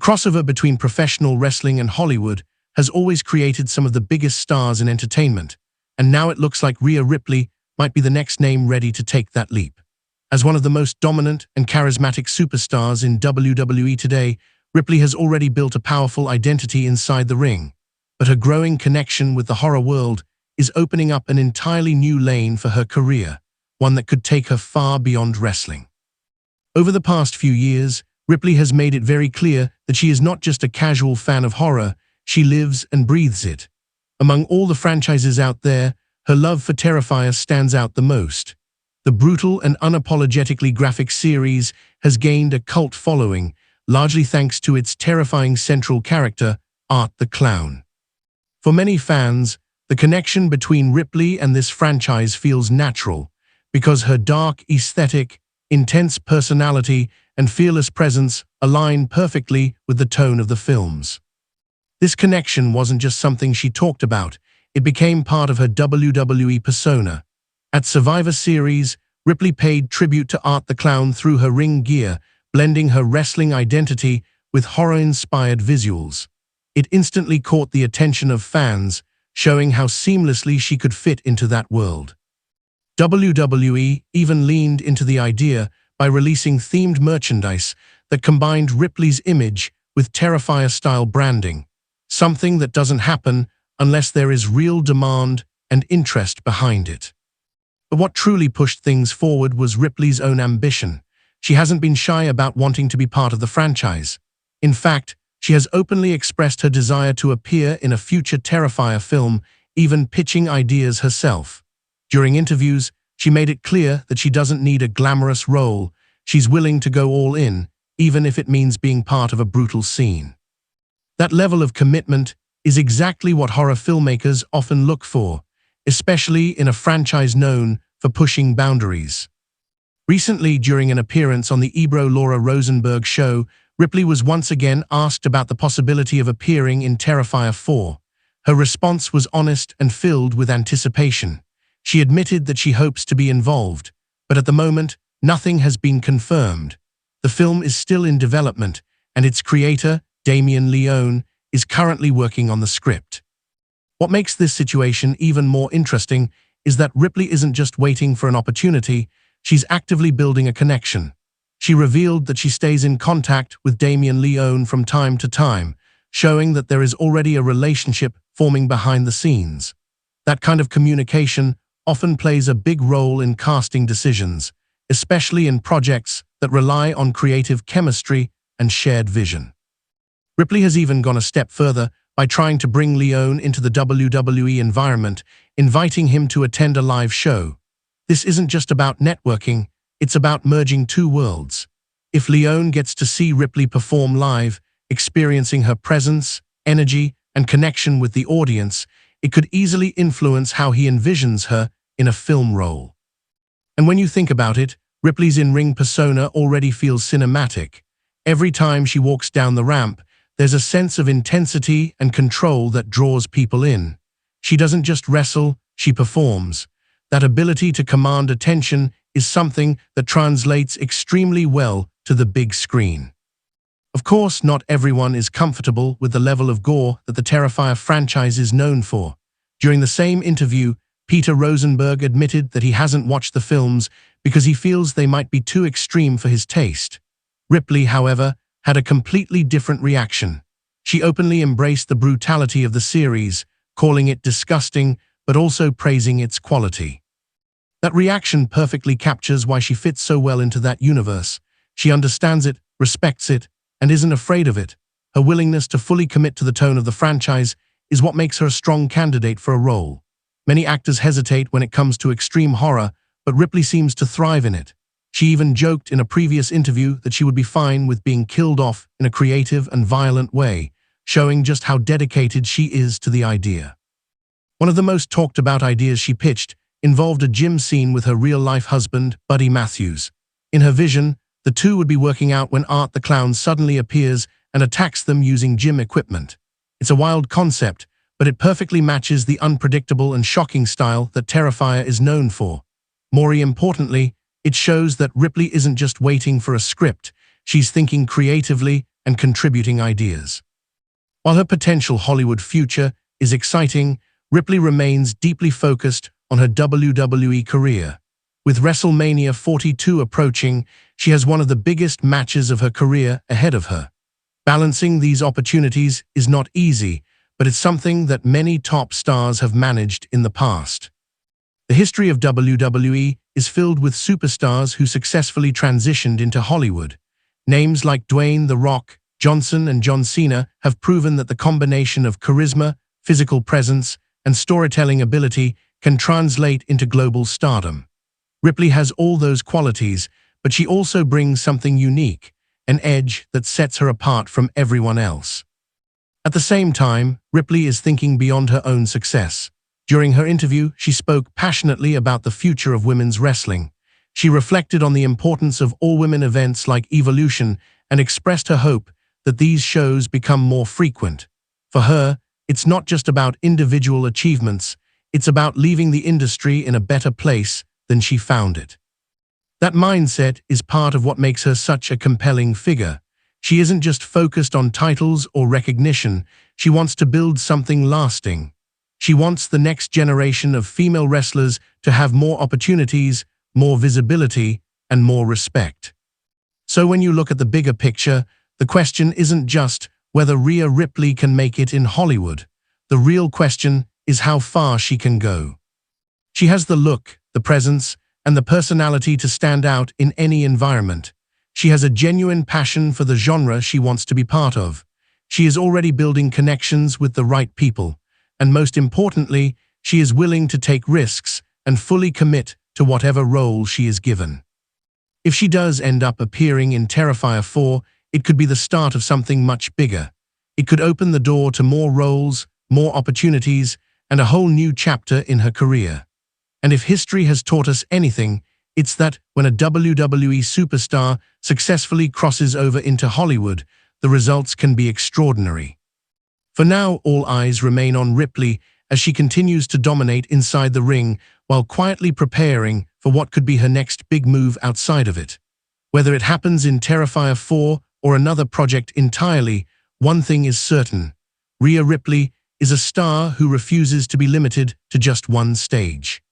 crossover between professional wrestling and Hollywood has always created some of the biggest stars in entertainment, and now it looks like Rhea Ripley might be the next name ready to take that leap. As one of the most dominant and charismatic superstars in WWE today, Ripley has already built a powerful identity inside the ring, but her growing connection with the horror world is opening up an entirely new lane for her career, one that could take her far beyond wrestling. Over the past few years, Ripley has made it very clear that she is not just a casual fan of horror, she lives and breathes it. Among all the franchises out there, her love for Terrifier stands out the most. The brutal and unapologetically graphic series has gained a cult following, largely thanks to its terrifying central character, Art the Clown. For many fans, the connection between Ripley and this franchise feels natural, because her dark aesthetic, intense personality, and fearless presence align perfectly with the tone of the films. This connection wasn't just something she talked about, it became part of her WWE persona. At Survivor Series, Ripley paid tribute to Art the Clown through her ring gear, blending her wrestling identity with horror-inspired visuals. It instantly caught the attention of fans, showing how seamlessly she could fit into that world. WWE even leaned into the idea by releasing themed merchandise that combined Ripley's image with Terrifier-style branding, something that doesn't happen unless there is real demand and interest behind it. But what truly pushed things forward was Ripley's own ambition. She hasn't been shy about wanting to be part of the franchise. In fact, she has openly expressed her desire to appear in a future Terrifier film, even pitching ideas herself. During interviews, she made it clear that she doesn't need a glamorous role. She's willing to go all in, even if it means being part of a brutal scene. That level of commitment is exactly what horror filmmakers often look for, especially in a franchise known for pushing boundaries. Recently, during an appearance on the Ebro Laura Rosenberg show, Ripley was once again asked about the possibility of appearing in Terrifier 4. Her response was honest and filled with anticipation. She admitted that she hopes to be involved, but at the moment, nothing has been confirmed. The film is still in development, and its creator, Damien Leone, is currently working on the script. What makes this situation even more interesting is that Ripley isn't just waiting for an opportunity, she's actively building a connection. She revealed that she stays in contact with Damien Leone from time to time, showing that there is already a relationship forming behind the scenes. That kind of communication often plays a big role in casting decisions, especially in projects that rely on creative chemistry and shared vision. Ripley has even gone a step further by trying to bring Leone into the WWE environment, inviting him to attend a live show. This isn't just about networking, it's about merging two worlds. If Leone gets to see Ripley perform live, experiencing her presence, energy, and connection with the audience, it could easily influence how he envisions her in a film role. And when you think about it, Ripley's in-ring persona already feels cinematic. Every time she walks down the ramp, there's a sense of intensity and control that draws people in. She doesn't just wrestle, she performs. That ability to command attention is something that translates extremely well to the big screen. Of course, not everyone is comfortable with the level of gore that the Terrifier franchise is known for. During the same interview, Peter Rosenberg admitted that he hasn't watched the films because he feels they might be too extreme for his taste. Ripley, however, had a completely different reaction. She openly embraced the brutality of the series, calling it disgusting, but also praising its quality. That reaction perfectly captures why she fits so well into that universe. She understands it, respects it, and isn't afraid of it. Her willingness to fully commit to the tone of the franchise is what makes her a strong candidate for a role. Many actors hesitate when it comes to extreme horror, but Ripley seems to thrive in it. She even joked in a previous interview that she would be fine with being killed off in a creative and violent way, showing just how dedicated she is to the idea. One of the most talked about ideas she pitched involved a gym scene with her real-life husband, Buddy Matthews. In her vision, the two would be working out when Art the Clown suddenly appears and attacks them using gym equipment. It's a wild concept, but it perfectly matches the unpredictable and shocking style that Terrifier is known for. More importantly, it shows that Ripley isn't just waiting for a script, she's thinking creatively and contributing ideas. While her potential Hollywood future is exciting, Ripley remains deeply focused on her WWE career. With WrestleMania 42 approaching, she has one of the biggest matches of her career ahead of her. Balancing these opportunities is not easy, but it's something that many top stars have managed in the past. The history of WWE is filled with superstars who successfully transitioned into Hollywood. Names like Dwayne "The Rock" Johnson and John Cena have proven that the combination of charisma, physical presence, and storytelling ability can translate into global stardom. Ripley has all those qualities, but she also brings something unique, an edge that sets her apart from everyone else. At the same time, Ripley is thinking beyond her own success. During her interview, she spoke passionately about the future of women's wrestling. She reflected on the importance of all-women events like Evolution and expressed her hope that these shows become more frequent. For her, it's not just about individual achievements, it's about leaving the industry in a better place than she found it. That mindset is part of what makes her such a compelling figure. She isn't just focused on titles or recognition, she wants to build something lasting. She wants the next generation of female wrestlers to have more opportunities, more visibility, and more respect. So when you look at the bigger picture, the question isn't just whether Rhea Ripley can make it in Hollywood. The real question is how far she can go. She has the look, the presence, and the personality to stand out in any environment. She has a genuine passion for the genre she wants to be part of. She is already building connections with the right people. And most importantly, she is willing to take risks and fully commit to whatever role she is given. If she does end up appearing in Terrifier 4, it could be the start of something much bigger. It could open the door to more roles, more opportunities, and a whole new chapter in her career. And if history has taught us anything, it's that when a WWE superstar successfully crosses over into Hollywood, the results can be extraordinary. For now, all eyes remain on Ripley as she continues to dominate inside the ring while quietly preparing for what could be her next big move outside of it. Whether it happens in Terrifier 4 or another project entirely, one thing is certain: Rhea Ripley is a star who refuses to be limited to just one stage.